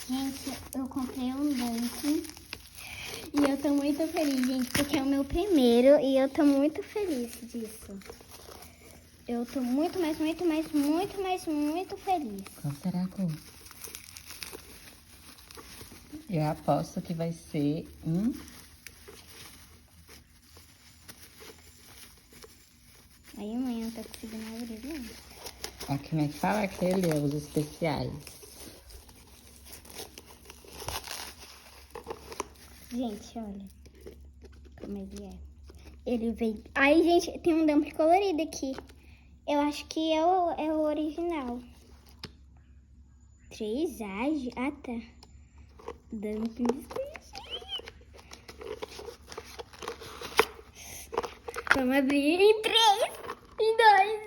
Gente, eu comprei um Dunk e eu tô muito feliz, gente, porque é o meu primeiro e eu tô muito feliz disso. Eu tô muito feliz. Qual será a cor? Eu aposto que vai ser um... Aí a mãe não tá conseguindo abrir, não. Aqui, como é que fala? Aquele é os especiais. Gente, olha como ele é. Ele veio... Ai, gente, tem um dump colorido aqui. Eu acho que é o original. 3 AG? Ah, tá. Dump. Vamos abrir em 3, em 2,